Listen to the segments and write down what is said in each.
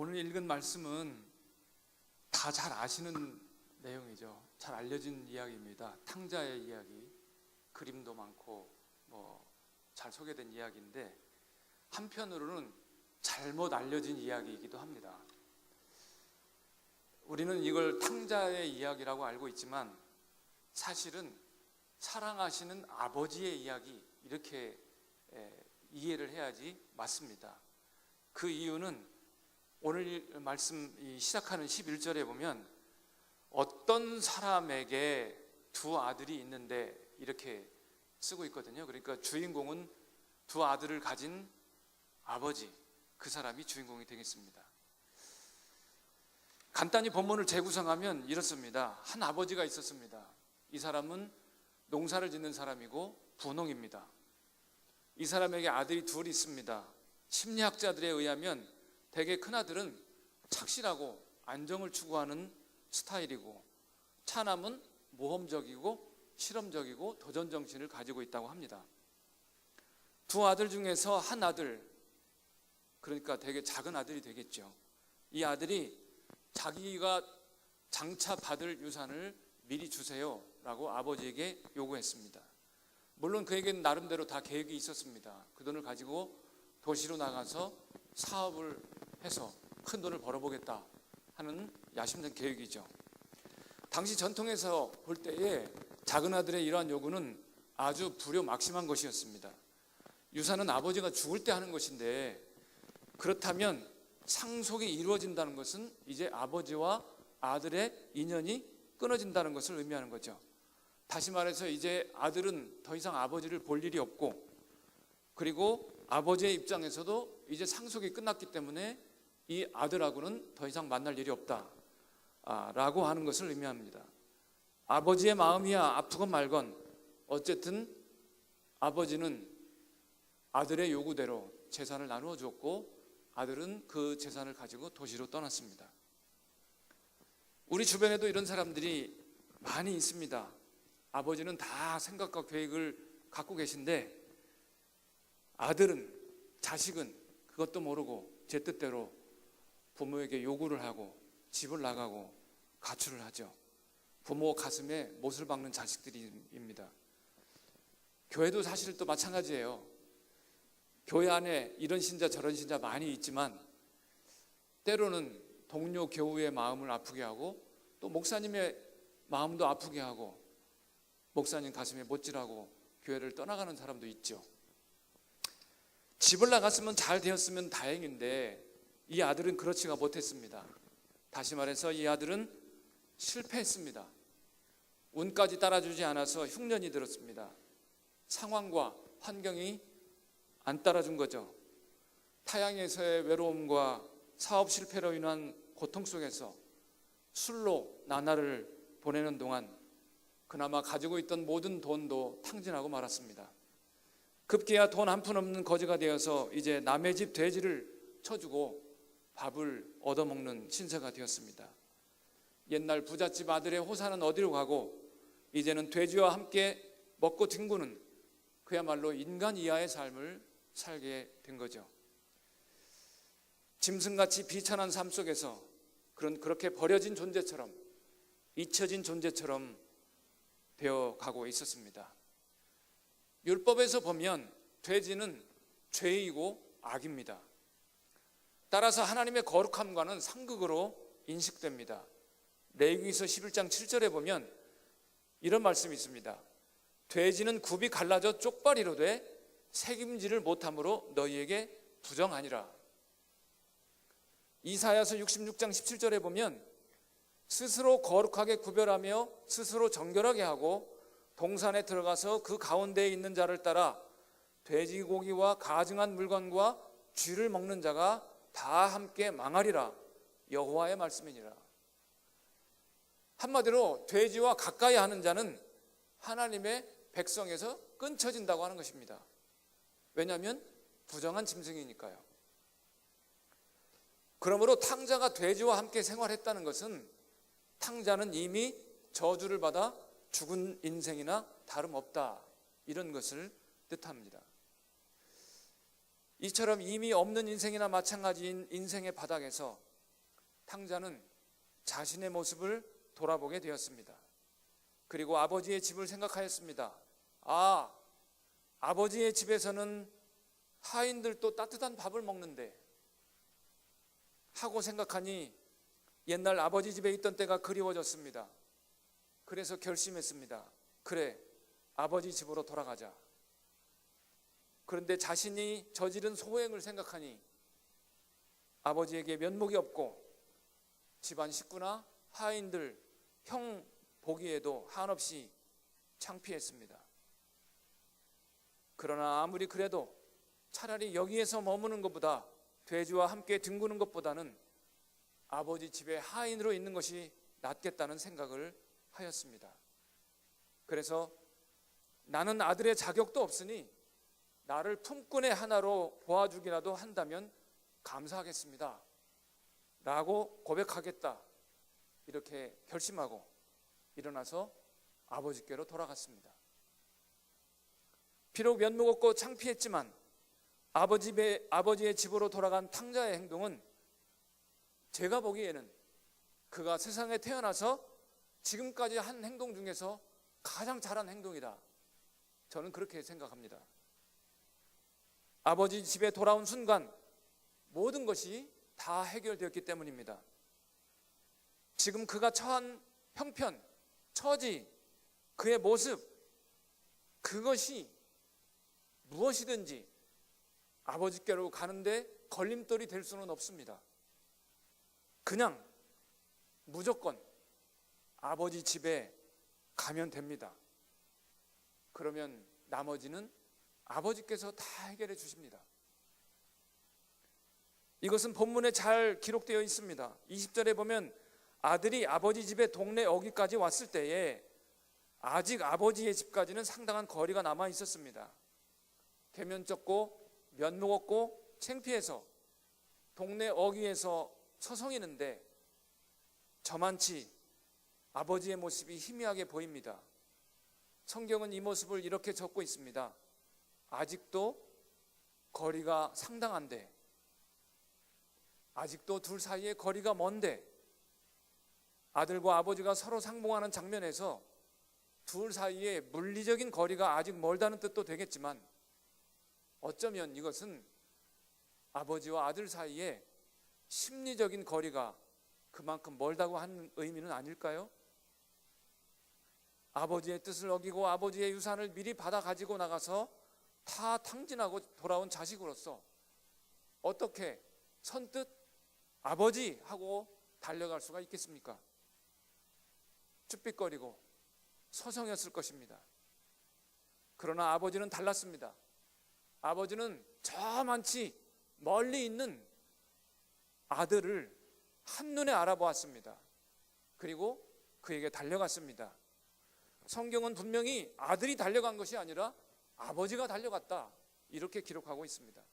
오늘 읽은 말씀은 다 잘 아시는 내용이죠. 잘 알려진 이야기입니다. 탕자의 이야기, 그림도 많고 잘 소개된 이야기인데 한편으로는 잘못 알려진 이야기이기도 합니다. 우리는 이걸 탕자의 이야기라고 알고 있지만 사실은 사랑하시는 아버지의 이야기, 이렇게 이해를 해야지 맞습니다. 그 이유는 오늘 말씀 시작하는 11절에 보면 어떤 사람에게 두 아들이 있는데 이렇게 쓰고 있거든요. 그러니까 주인공은 두 아들을 가진 아버지, 그 사람이 주인공이 되겠습니다. 간단히 본문을 재구성하면 이렇습니다. 한 아버지가 있었습니다. 이 사람은 농사를 짓는 사람이고 분홍입니다. 이 사람에게 아들이 둘 있습니다. 심리학자들에 의하면 대개 큰아들은 착실하고 안정을 추구하는 스타일이고 차남은 모험적이고 실험적이고 도전정신을 가지고 있다고 합니다. 두 아들 중에서 한 아들, 그러니까 되게 작은 아들이 되겠죠. 이 아들이 자기가 장차 받을 유산을 미리 주세요 라고 아버지에게 요구했습니다. 물론 그에게는 나름대로 다 계획이 있었습니다. 그 돈을 가지고 도시로 나가서 사업을 해서 큰 돈을 벌어보겠다 하는 야심찬 계획이죠. 당시 전통에서 볼 때에 작은 아들의 이러한 요구는 아주 불효막심한 것이었습니다. 유산은 아버지가 죽을 때 하는 것인데, 그렇다면 상속이 이루어진다는 것은 이제 아버지와 아들의 인연이 끊어진다는 것을 의미하는 거죠. 다시 말해서 이제 아들은 더 이상 아버지를 볼 일이 없고, 그리고 아버지의 입장에서도 이제 상속이 끝났기 때문에 이 아들하고는 더 이상 만날 일이 없다 라고 하는 것을 의미합니다. 아버지의 마음이야 아프건 말건 어쨌든 아버지는 아들의 요구대로 재산을 나누어 주었고 아들은 그 재산을 가지고 도시로 떠났습니다. 우리 주변에도 이런 사람들이 많이 있습니다. 아버지는 다 생각과 계획을 갖고 계신데 아들은, 자식은 그것도 모르고 제 뜻대로 부모에게 요구를 하고 집을 나가고 가출을 하죠. 부모 가슴에 못을 박는 자식들입니다. 교회도 사실 또 마찬가지예요. 교회 안에 이런 신자 저런 신자 많이 있지만 때로는 동료 교우의 마음을 아프게 하고 또 목사님의 마음도 아프게 하고 목사님 가슴에 못질하고 교회를 떠나가는 사람도 있죠. 집을 나갔으면 잘 되었으면 다행인데 이 아들은 그렇지가 못했습니다. 다시 말해서 이 아들은 실패했습니다. 운까지 따라주지 않아서 흉년이 들었습니다. 상황과 환경이 안 따라준 거죠. 타향에서의 외로움과 사업 실패로 인한 고통 속에서 술로 나날을 보내는 동안 그나마 가지고 있던 모든 돈도 탕진하고 말았습니다. 급기야 돈 한 푼 없는 거지가 되어서 이제 남의 집 돼지를 쳐주고 밥을 얻어먹는 신세가 되었습니다. 옛날 부잣집 아들의 호사는 어디로 가고 이제는 돼지와 함께 먹고 뒹구는 그야말로 인간 이하의 삶을 살게 된 거죠. 짐승같이 비천한 삶 속에서 그렇게 버려진 존재처럼, 잊혀진 존재처럼 되어가고 있었습니다. 율법에서 보면 돼지는 죄이고 악입니다. 따라서 하나님의 거룩함과는 상극으로 인식됩니다. 레위기서 11장 7절에 보면 이런 말씀이 있습니다. 돼지는 굽이 갈라져 쪽발이로 돼 책임지를 못함으로 너희에게 부정하니라. 이사야서 66장 17절에 보면 스스로 거룩하게 구별하며 스스로 정결하게 하고 동산에 들어가서 그 가운데에 있는 자를 따라 돼지고기와 가증한 물건과 쥐를 먹는 자가 다 함께 망하리라. 여호와의 말씀이니라. 한마디로 돼지와 가까이 하는 자는 하나님의 백성에서 끊쳐진다고 하는 것입니다. 왜냐하면 부정한 짐승이니까요. 그러므로 탕자가 돼지와 함께 생활했다는 것은 탕자는 이미 저주를 받아 죽은 인생이나 다름없다, 이런 것을 뜻합니다. 이처럼 이미 없는 인생이나 마찬가지인 인생의 바닥에서 탕자는 자신의 모습을 돌아보게 되었습니다. 그리고 아버지의 집을 생각하였습니다. 아, 아버지의 집에서는 하인들도 따뜻한 밥을 먹는데 하고 생각하니 옛날 아버지 집에 있던 때가 그리워졌습니다. 그래서 결심했습니다. 그래, 아버지 집으로 돌아가자. 그런데 자신이 저지른 소행을 생각하니 아버지에게 면목이 없고 집안 식구나 하인들, 형 보기에도 한없이 창피했습니다. 그러나 아무리 그래도 차라리 여기에서 머무는 것보다 돼지와 함께 뒹구는 것보다는 아버지 집에 하인으로 있는 것이 낫겠다는 생각을 하였습니다. 그래서 나는 아들의 자격도 없으니 나를 품꾼의 하나로 보아주기라도 한다면 감사하겠습니다 라고 고백하겠다, 이렇게 결심하고 일어나서 아버지께로 돌아갔습니다. 비록 면목 없고 창피했지만 아버지의 집으로 돌아간 탕자의 행동은 제가 보기에는 그가 세상에 태어나서 지금까지 한 행동 중에서 가장 잘한 행동이다, 저는 그렇게 생각합니다. 아버지 집에 돌아온 순간 모든 것이 다 해결되었기 때문입니다. 지금 그가 처한 형편, 처지, 그의 모습, 그것이 무엇이든지 아버지께로 가는데 걸림돌이 될 수는 없습니다. 그냥 무조건 아버지 집에 가면 됩니다. 그러면 나머지는 아버지께서 다 해결해 주십니다. 이것은 본문에 잘 기록되어 있습니다. 20절에 보면 아들이 아버지 집의 동네 어귀까지 왔을 때에 아직 아버지의 집까지는 상당한 거리가 남아 있었습니다. 계면 쩍고 면목 없고 창피해서 동네 어귀에서 서성이는데 저만치 아버지의 모습이 희미하게 보입니다. 성경은 이 모습을 이렇게 적고 있습니다. 아직도 거리가 상당한데, 아직도 둘 사이의 거리가 먼데, 아들과 아버지가 서로 상봉하는 장면에서 둘 사이의 물리적인 거리가 아직 멀다는 뜻도 되겠지만 어쩌면 이것은 아버지와 아들 사이에 심리적인 거리가 그만큼 멀다고 하는 의미는 아닐까요? 아버지의 뜻을 어기고 아버지의 유산을 미리 받아 가지고 나가서 다 탕진하고 돌아온 자식으로서 어떻게 선뜻 아버지 하고 달려갈 수가 있겠습니까? 쭈삣거리고 서성였을 것입니다. 그러나 아버지는 달랐습니다. 아버지는 저만치 멀리 있는 아들을 한눈에 알아보았습니다. 그리고 그에게 달려갔습니다. 성경은 분명히 아들이 달려간 것이 아니라 아버지가 달려갔다, 이렇게 기록하고 있습니다.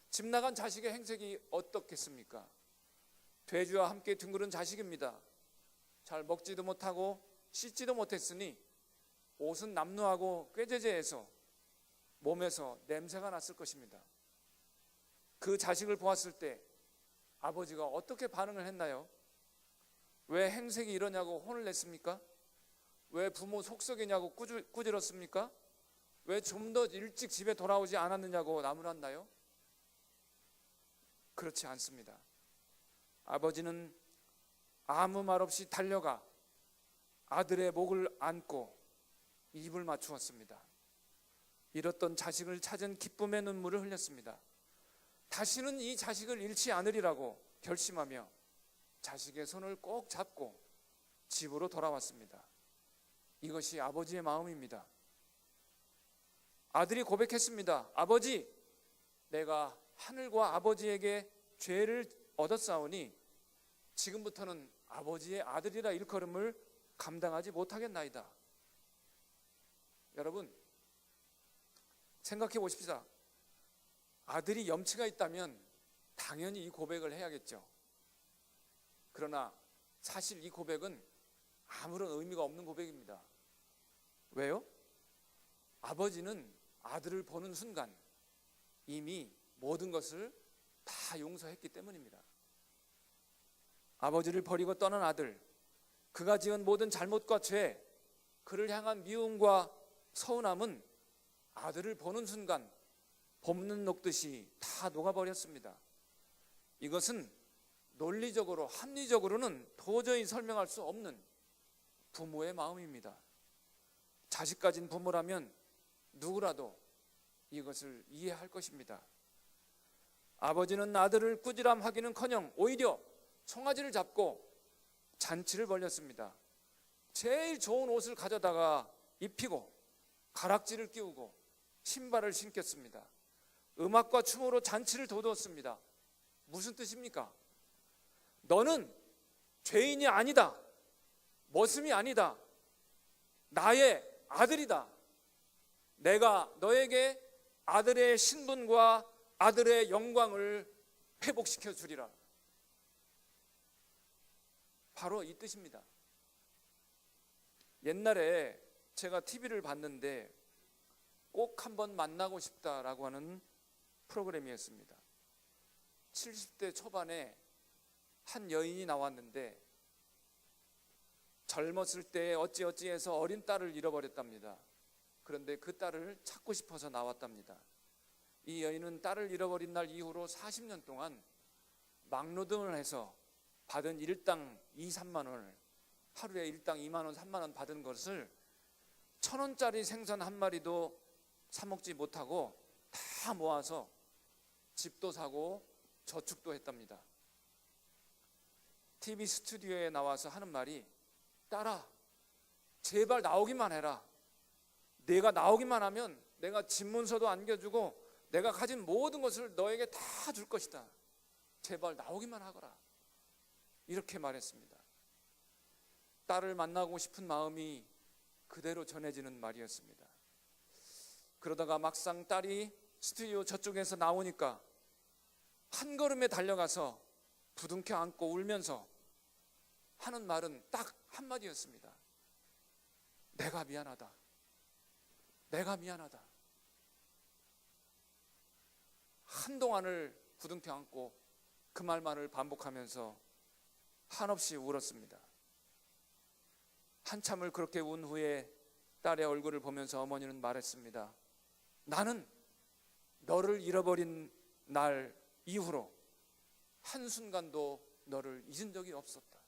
집 나간 자식의 행색이 어떻겠습니까? 돼지와 함께 뒹구른 자식입니다. 잘 먹지도 못하고 씻지도 못했으니 옷은 남루하고 꾀죄죄해서 몸에서 냄새가 났을 것입니다. 그 자식을 보았을 때 아버지가 어떻게 반응을 했나요? 왜 행색이 이러냐고 혼을 냈습니까? 왜 부모 속썩이냐고 꾸짖었습니까? 왜 좀 더 일찍 집에 돌아오지 않았느냐고 나무랐나요? 그렇지 않습니다. 아버지는 아무 말 없이 달려가 아들의 목을 안고 입을 맞추었습니다. 잃었던 자식을 찾은 기쁨의 눈물을 흘렸습니다. 다시는 이 자식을 잃지 않으리라고 결심하며 자식의 손을 꼭 잡고 집으로 돌아왔습니다. 이것이 아버지의 마음입니다. 아들이 고백했습니다. 아버지, 내가 하늘과 아버지에게 죄를 얻었사오니 지금부터는 아버지의 아들이라 일컬음을 감당하지 못하겠나이다. 여러분, 생각해 보십시다. 아들이 염치가 있다면 당연히 이 고백을 해야겠죠. 그러나 사실 이 고백은 아무런 의미가 없는 고백입니다. 왜요? 아버지는 아들을 보는 순간 이미 모든 것을 다 용서했기 때문입니다. 아버지를 버리고 떠난 아들, 그가 지은 모든 잘못과 죄, 그를 향한 미움과 서운함은 아들을 보는 순간 봄눈 녹듯이 다 녹아버렸습니다. 이것은 논리적으로, 합리적으로는 도저히 설명할 수 없는 부모의 마음입니다. 자식 가진 부모라면 누구라도 이것을 이해할 것입니다. 아버지는 아들을 꾸지람하기는커녕 오히려 송아지를 잡고 잔치를 벌였습니다. 제일 좋은 옷을 가져다가 입히고 가락지를 끼우고 신발을 신겼습니다. 음악과 춤으로 잔치를 돋웠습니다. 무슨 뜻입니까? 너는 죄인이 아니다, 머슴이 아니다, 나의 아들이다. 내가 너에게 아들의 신분과 아들의 영광을 회복시켜 주리라. 바로 이 뜻입니다. 옛날에 제가 TV를 봤는데 꼭 한번 만나고 싶다라고 하는 프로그램이었습니다. 70대 초반에 한 여인이 나왔는데 젊었을 때 어찌어찌해서 어린 딸을 잃어버렸답니다. 그런데 그 딸을 찾고 싶어서 나왔답니다. 이 여인은 딸을 잃어버린 날 이후로 40년 동안 막노동을 해서 받은 일당 2, 3만 원을, 하루에 일당 2만 원, 3만 원 받은 것을 1,000원짜리 생선 한 마리도 사 먹지 못하고 다 모아서 집도 사고 저축도 했답니다. TV 스튜디오에 나와서 하는 말이, 딸아, 제발 나오기만 해라. 내가 나오기만 하면 내가 집문서도 안겨주고 내가 가진 모든 것을 너에게 다 줄 것이다. 제발 나오기만 하거라. 이렇게 말했습니다. 딸을 만나고 싶은 마음이 그대로 전해지는 말이었습니다. 그러다가 막상 딸이 스튜디오 저쪽에서 나오니까 한 걸음에 달려가서 부둥켜 안고 울면서 하는 말은 딱 한마디였습니다. 내가 미안하다. 내가 미안하다. 한동안을 부둥켜 안고 그 말만을 반복하면서 한없이 울었습니다. 한참을 그렇게 운 후에 딸의 얼굴을 보면서 어머니는 말했습니다. 나는 너를 잃어버린 날 이후로 한순간도 너를 잊은 적이 없었다.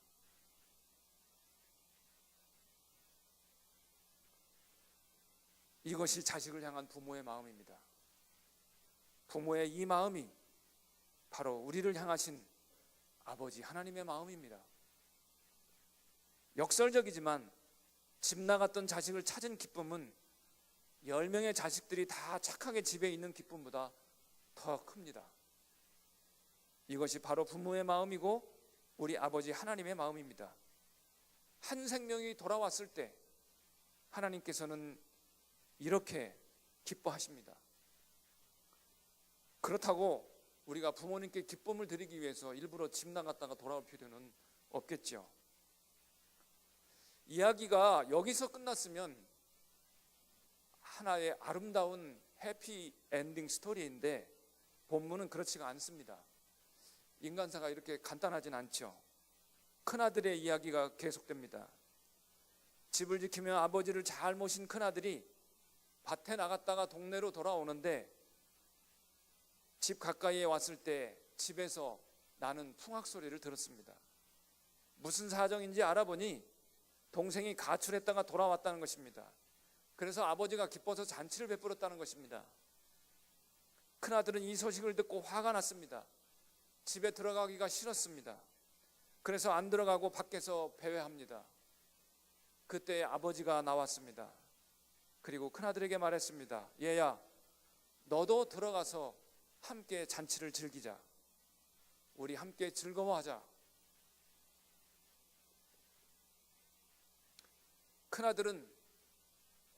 이것이 자식을 향한 부모의 마음입니다. 부모의 이 마음이 바로 우리를 향하신 아버지 하나님의 마음입니다. 역설적이지만 집 나갔던 자식을 찾은 기쁨은 10명의 자식들이 다 착하게 집에 있는 기쁨보다 더 큽니다. 이것이 바로 부모의 마음이고 우리 아버지 하나님의 마음입니다. 한 생명이 돌아왔을 때 하나님께서는 이렇게 기뻐하십니다. 그렇다고 우리가 부모님께 기쁨을 드리기 위해서 일부러 집 나갔다가 돌아올 필요는 없겠죠. 이야기가 여기서 끝났으면 하나의 아름다운 해피 엔딩 스토리인데 본문은 그렇지가 않습니다. 인간사가 이렇게 간단하진 않죠. 큰아들의 이야기가 계속됩니다. 집을 지키며 아버지를 잘 모신 큰아들이 밭에 나갔다가 동네로 돌아오는데 집 가까이에 왔을 때 집에서 나는 풍악 소리를 들었습니다. 무슨 사정인지 알아보니 동생이 가출했다가 돌아왔다는 것입니다. 그래서 아버지가 기뻐서 잔치를 베풀었다는 것입니다. 큰아들은 이 소식을 듣고 화가 났습니다. 집에 들어가기가 싫었습니다. 그래서 안 들어가고 밖에서 배회합니다. 그때 아버지가 나왔습니다. 그리고 큰아들에게 말했습니다. 얘야, 너도 들어가서 함께 잔치를 즐기자. 우리 함께 즐거워하자. 큰아들은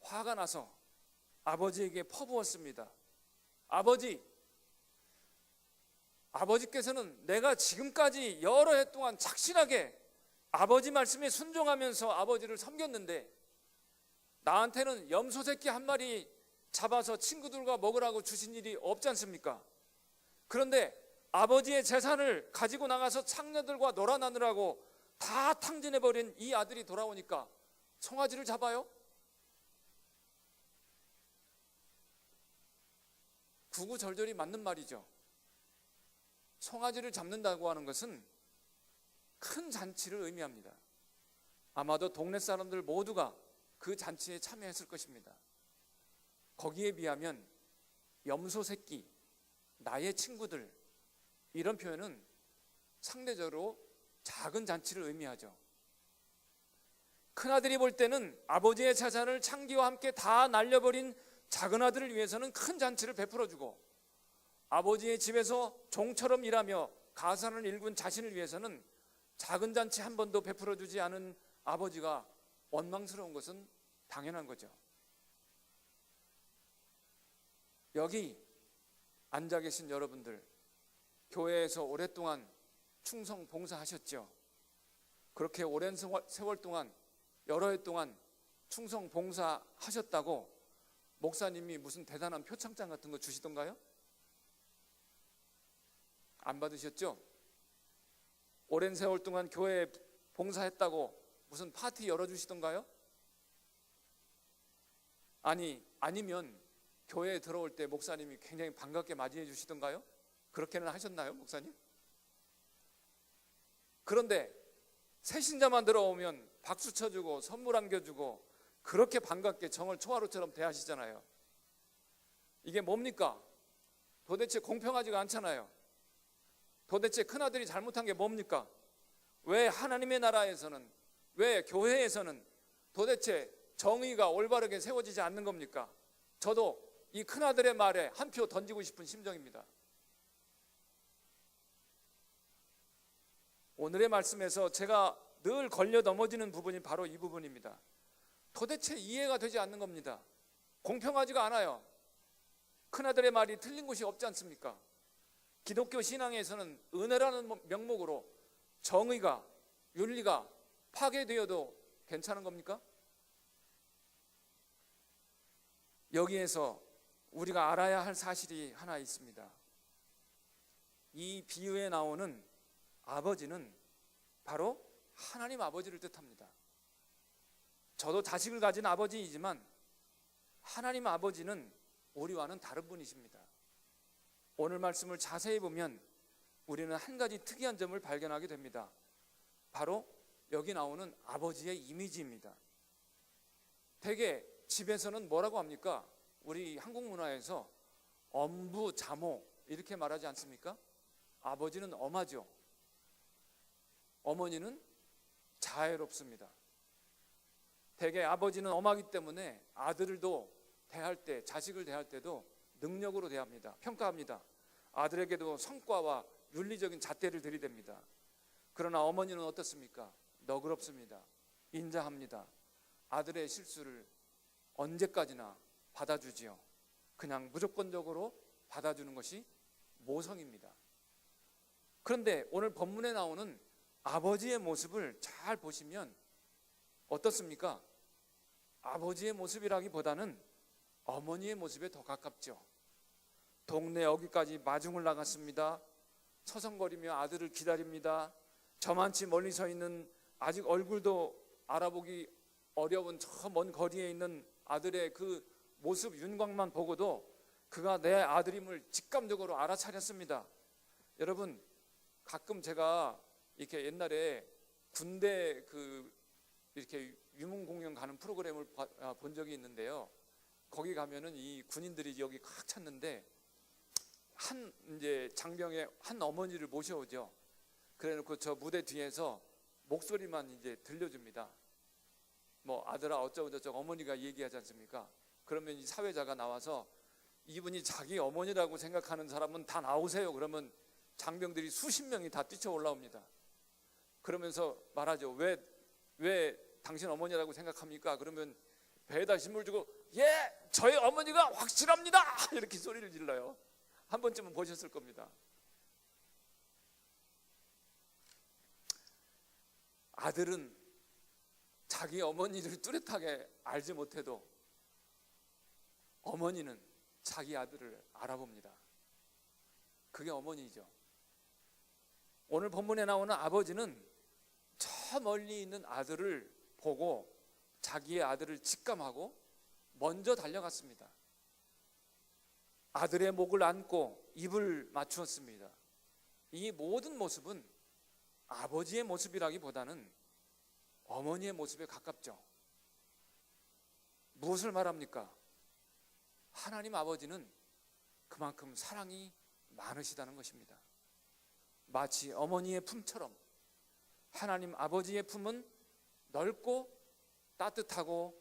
화가 나서 아버지에게 퍼부었습니다. 아버지께서는 내가 지금까지 여러 해 동안 착실하게 아버지 말씀에 순종하면서 아버지를 섬겼는데 나한테는 염소 새끼 한 마리 잡아서 친구들과 먹으라고 주신 일이 없지 않습니까? 그런데 아버지의 재산을 가지고 나가서 창녀들과 놀아나느라고 다 탕진해버린 이 아들이 돌아오니까 송아지를 잡아요? 구구절절이 맞는 말이죠. 송아지를 잡는다고 하는 것은 큰 잔치를 의미합니다. 아마도 동네 사람들 모두가 그 잔치에 참여했을 것입니다. 거기에 비하면 염소 새끼, 나의 친구들, 이런 표현은 상대적으로 작은 잔치를 의미하죠. 큰아들이 볼 때는 아버지의 재산을 창기와 함께 다 날려버린 작은 아들을 위해서는 큰 잔치를 베풀어주고, 아버지의 집에서 종처럼 일하며 가산을 일군 자신을 위해서는 작은 잔치 한 번도 베풀어주지 않은 아버지가 원망스러운 것은 당연한 거죠. 여기 앉아 계신 여러분들, 교회에서 오랫동안 충성 봉사하셨죠. 그렇게 오랜 세월 동안, 여러 해 동안 충성 봉사하셨다고 목사님이 무슨 대단한 표창장 같은 거 주시던가요? 안 받으셨죠? 오랜 세월 동안 교회에 봉사했다고 무슨 파티 열어주시던가요? 아니면 교회에 들어올 때 목사님이 굉장히 반갑게 맞이해 주시던가요? 그렇게는 하셨나요, 목사님? 그런데 새신자만 들어오면 박수 쳐주고 선물 안겨주고 그렇게 반갑게 정을 초하루처럼 대하시잖아요. 이게 뭡니까? 도대체 공평하지가 않잖아요. 도대체 큰아들이 잘못한 게 뭡니까? 왜 하나님의 나라에서는, 왜 교회에서는 도대체 정의가 올바르게 세워지지 않는 겁니까? 저도 이 큰아들의 말에 한 표 던지고 싶은 심정입니다. 오늘의 말씀에서 제가 늘 걸려 넘어지는 부분이 바로 이 부분입니다. 도대체 이해가 되지 않는 겁니다. 공평하지가 않아요. 큰아들의 말이 틀린 곳이 없지 않습니까? 기독교 신앙에서는 은혜라는 명목으로 정의가, 윤리가 파괴되어도 괜찮은 겁니까? 여기에서 우리가 알아야 할 사실이 하나 있습니다. 이 비유에 나오는 아버지는 바로 하나님 아버지를 뜻합니다. 저도 자식을 가진 아버지이지만 하나님 아버지는 우리와는 다른 분이십니다. 오늘 말씀을 자세히 보면 우리는 한 가지 특이한 점을 발견하게 됩니다. 바로 여기 나오는 아버지의 이미지입니다. 대개 집에서는 뭐라고 합니까? 우리 한국 문화에서 엄부, 자모 이렇게 말하지 않습니까? 아버지는 엄하죠. 어머니는 자애롭습니다. 대개 아버지는 엄하기 때문에 아들도 대할 때, 자식을 대할 때도 능력으로 대합니다. 평가합니다. 아들에게도 성과와 윤리적인 잣대를 들이댑니다. 그러나 어머니는 어떻습니까? 너그럽습니다. 인자합니다. 아들의 실수를 언제까지나 받아주지요. 그냥 무조건적으로 받아주는 것이 모성입니다. 그런데 오늘 본문에 나오는 아버지의 모습을 잘 보시면 어떻습니까? 아버지의 모습이라기보다는 어머니의 모습에 더 가깝죠. 동네 어귀까지 마중을 나갔습니다. 서성거리며 아들을 기다립니다. 저만치 멀리 서 있는, 아직 얼굴도 알아보기 어려운 저 먼 거리에 있는 아들의 그 모습 윤곽만 보고도 그가 내 아들임을 직감적으로 알아차렸습니다. 여러분, 가끔 제가 이렇게 옛날에 군대 이렇게 유문 공연 가는 프로그램을 본 적이 있는데요. 거기 가면은 이 군인들이 여기 꽉 찼는데 이제 장병의 한 어머니를 모셔오죠. 그래놓고 저 무대 뒤에서 목소리만 이제 들려줍니다. 뭐 아들아 어쩌고 저쩌고 어머니가 얘기하지 않습니까? 그러면 이 사회자가 나와서 이분이 자기 어머니라고 생각하는 사람은 다 나오세요. 그러면 장병들이 수십 명이 다 뛰쳐 올라옵니다. 그러면서 말하죠. 왜 당신 어머니라고 생각합니까? 그러면 배에다 힘을 주고 예, 저희 어머니가 확실합니다. 이렇게 소리를 질러요. 한 번쯤은 보셨을 겁니다. 아들은 자기 어머니를 뚜렷하게 알지 못해도 어머니는 자기 아들을 알아봅니다. 그게 어머니죠. 오늘 본문에 나오는 아버지는 저 멀리 있는 아들을 보고 자기의 아들을 직감하고 먼저 달려갔습니다. 아들의 목을 안고 입을 맞추었습니다. 이 모든 모습은 아버지의 모습이라기보다는 어머니의 모습에 가깝죠. 무엇을 말합니까? 하나님 아버지는 그만큼 사랑이 많으시다는 것입니다. 마치 어머니의 품처럼 하나님 아버지의 품은 넓고 따뜻하고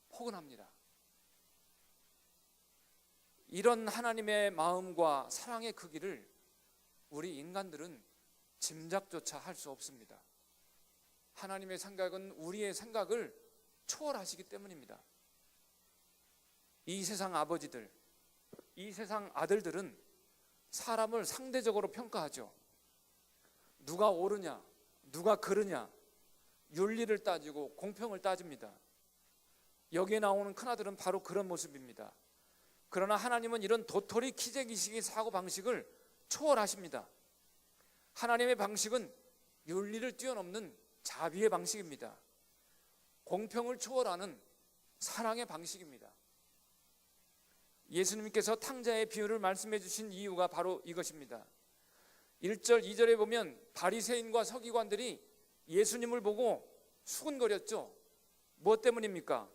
포근합니다. 이런 하나님의 마음과 사랑의 크기를 우리 인간들은 짐작조차 할 수 없습니다. 하나님의 생각은 우리의 생각을 초월하시기 때문입니다. 이 세상 아버지들, 이 세상 아들들은 사람을 상대적으로 평가하죠. 누가 옳으냐, 누가 그르냐, 윤리를 따지고 공평을 따집니다. 여기에 나오는 큰아들은 바로 그런 모습입니다. 그러나 하나님은 이런 도토리 키재기식의 사고방식을 초월하십니다. 하나님의 방식은 윤리를 뛰어넘는 자비의 방식입니다. 공평을 초월하는 사랑의 방식입니다. 예수님께서 탕자의 비유를 말씀해 주신 이유가 바로 이것입니다. 1절, 2절에 보면 바리새인과 서기관들이 예수님을 보고 수군거렸죠. 무엇 때문입니까?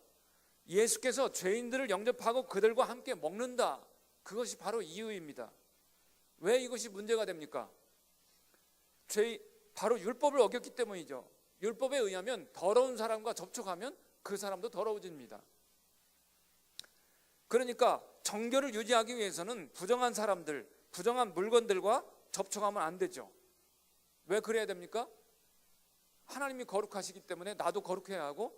예수께서 죄인들을 영접하고 그들과 함께 먹는다. 그것이 바로 이유입니다. 왜 이것이 문제가 됩니까? 바로 율법을 어겼기 때문이죠. 율법에 의하면 더러운 사람과 접촉하면 그 사람도 더러워집니다. 그러니까 정결을 유지하기 위해서는 부정한 사람들, 부정한 물건들과 접촉하면 안 되죠. 왜 그래야 됩니까? 하나님이 거룩하시기 때문에 나도 거룩해야 하고,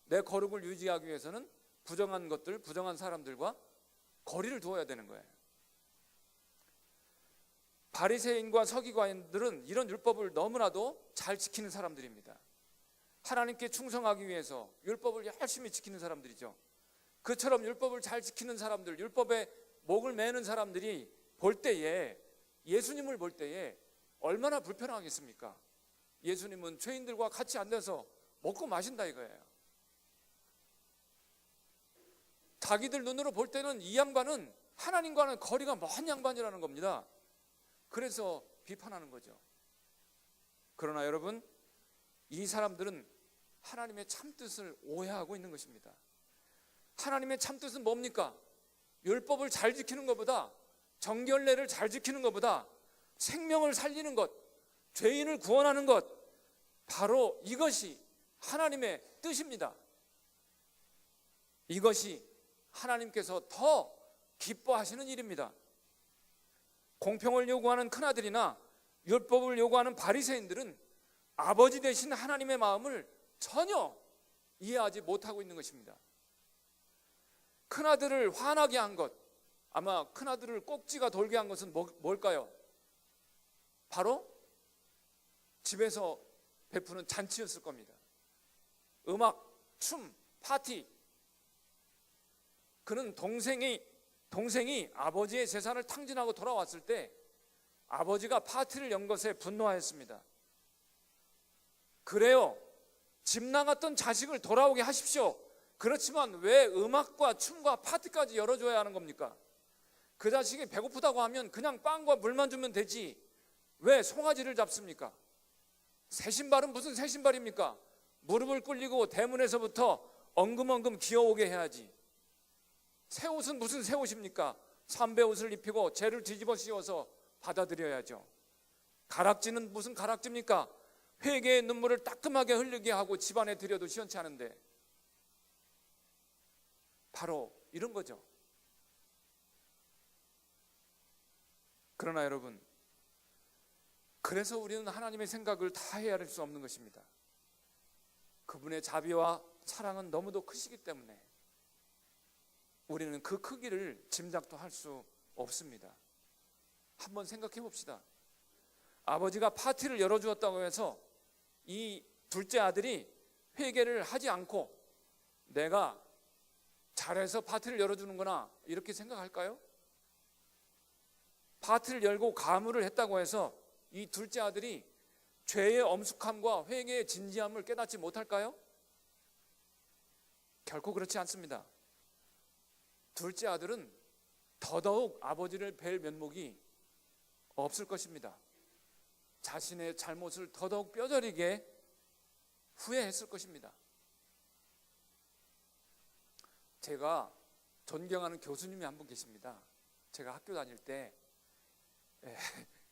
내 거룩을 유지하기 위해서는 부정한 것들, 부정한 사람들과 거리를 두어야 되는 거예요. 바리새인과 서기관들은 이런 율법을 너무나도 잘 지키는 사람들입니다. 하나님께 충성하기 위해서 율법을 열심히 지키는 사람들이죠. 그처럼 율법을 잘 지키는 사람들, 율법에 목을 매는 사람들이 볼 때에, 예수님을 볼 때에 얼마나 불편하겠습니까? 예수님은 죄인들과 같이 앉아서 먹고 마신다 이거예요. 자기들 눈으로 볼 때는 이 양반은 하나님과는 거리가 먼 양반이라는 겁니다. 그래서 비판하는 거죠. 그러나 여러분, 이 사람들은 하나님의 참뜻을 오해하고 있는 것입니다. 하나님의 참뜻은 뭡니까? 율법을 잘 지키는 것보다, 정결례를 잘 지키는 것보다 생명을 살리는 것, 죄인을 구원하는 것, 바로 이것이 하나님의 뜻입니다. 이것이 하나님께서 더 기뻐하시는 일입니다. 공평을 요구하는 큰아들이나 율법을 요구하는 바리새인들은 아버지 되신 하나님의 마음을 전혀 이해하지 못하고 있는 것입니다. 큰아들을 화나게 한 것, 아마 큰아들을 꼭지가 돌게 한 것은 뭘까요? 바로 집에서 베푸는 잔치였을 겁니다. 음악, 춤, 파티. 그는 동생이 아버지의 재산을 탕진하고 돌아왔을 때 아버지가 파티를 연 것에 분노하였습니다. 그래요, 집 나갔던 자식을 돌아오게 하십시오. 그렇지만 왜 음악과 춤과 파티까지 열어줘야 하는 겁니까? 그 자식이 배고프다고 하면 그냥 빵과 물만 주면 되지 왜 송아지를 잡습니까? 새 신발은 무슨 새 신발입니까? 무릎을 꿇리고 대문에서부터 엉금엉금 기어오게 해야지. 새 옷은 무슨 새 옷입니까? 삼배 옷을 입히고 죄를 뒤집어 씌워서 받아들여야죠. 가락지는 무슨 가락지입니까? 회개의 눈물을 따끔하게 흘리게 하고 집안에 들여도 시원치 않은데. 바로 이런 거죠. 그러나 여러분, 그래서 우리는 하나님의 생각을 다 헤아릴 수 없는 것입니다. 그분의 자비와 사랑은 너무도 크시기 때문에 우리는 그 크기를 짐작도 할 수 없습니다. 한번 생각해 봅시다. 아버지가 파티를 열어주었다고 해서 이 둘째 아들이 회개를 하지 않고 내가 잘해서 파티를 열어주는구나 이렇게 생각할까요? 파티를 열고 가물을 했다고 해서 이 둘째 아들이 죄의 엄숙함과 회개의 진지함을 깨닫지 못할까요? 결코 그렇지 않습니다. 둘째 아들은 더더욱 아버지를 뵐 면목이 없을 것입니다. 자신의 잘못을 더더욱 뼈저리게 후회했을 것입니다. 제가 존경하는 교수님이 한 분 계십니다. 제가 학교 다닐 때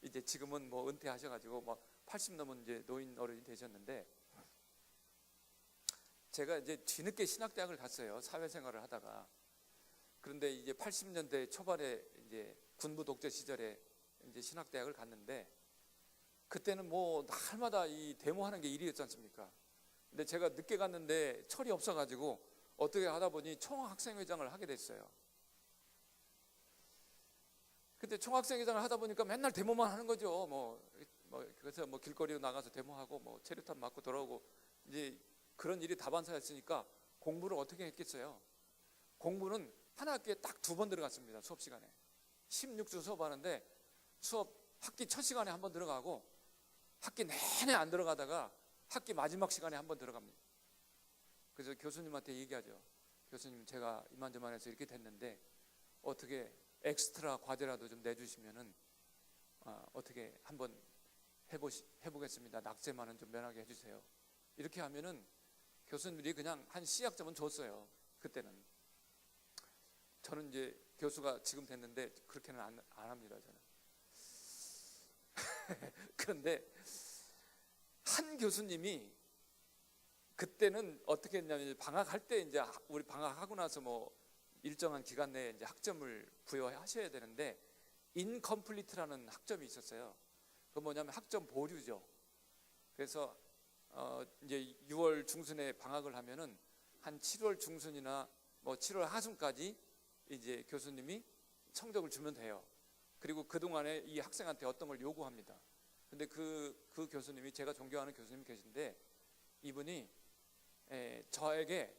이제 지금은 뭐 은퇴하셔가지고 뭐 80 넘은 이제 노인 어른이 되셨는데, 제가 이제 뒤늦게 신학대학을 갔어요. 사회생활을 하다가. 그런데 이제 80년대 초반에 이제 군부 독재 시절에 이제 신학대학을 갔는데, 그때는 뭐 날마다 이 데모하는 게 일이었지 않습니까? 근데 제가 늦게 갔는데 철이 없어가지고 어떻게 하다 보니 총학생회장을 하게 됐어요. 근데 총학생회장을 하다 보니까 맨날 데모만 하는 거죠. 그래서 뭐 길거리로 나가서 데모하고 뭐 체류탄 맞고 돌아오고 이제 그런 일이 다반사였으니까 공부를 어떻게 했겠어요? 공부는 한 학기에 딱 2번 들어갔습니다. 수업 시간에 16주 수업하는데 수업 학기 첫 시간에 한 번 들어가고 학기 내내 안 들어가다가 학기 마지막 시간에 한 번 들어갑니다. 그래서 교수님한테 얘기하죠. 교수님, 제가 이만저만해서 이렇게 됐는데 어떻게 엑스트라 과제라도 좀 내주시면은 어떻게 한번 해보겠습니다. 낙제만은 좀 면하게 해주세요. 이렇게 하면은 교수님들이 그냥 한 C학점은 줬어요. 그때는. 저는 이제 교수가 지금 됐는데 그렇게는 안 합니다. 저는. 그런데 한 교수님이 그때는 어떻게 했냐면, 방학할 때 이제 우리 방학하고 나서 뭐 일정한 기간 내에 이제 학점을 부여하셔야 되는데 인컴플리트라는 학점이 있었어요. 그 뭐냐면 학점 보류죠. 그래서 이제 6월 중순에 방학을 하면은 한 7월 중순이나 뭐 7월 하순까지 이제 교수님이 성적을 주면 돼요. 그리고 그 동안에 이 학생한테 어떤 걸 요구합니다. 근데 그 교수님이, 제가 존경하는 교수님이 계신데, 이분이 저에게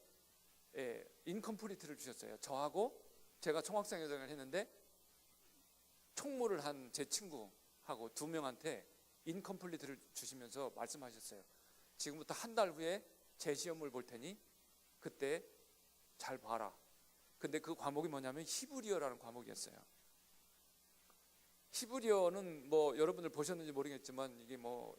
인컴플리트를 주셨어요. 저하고 제가 총학생회장을 했는데 총무를 한 제 친구하고 2명한테 인컴플리트를 주시면서 말씀하셨어요. 지금부터 한 달 후에 제 시험을 볼 테니 그때 잘 봐라. 근데 그 과목이 뭐냐면 히브리어라는 과목이었어요. 히브리어는 뭐 여러분들 보셨는지 모르겠지만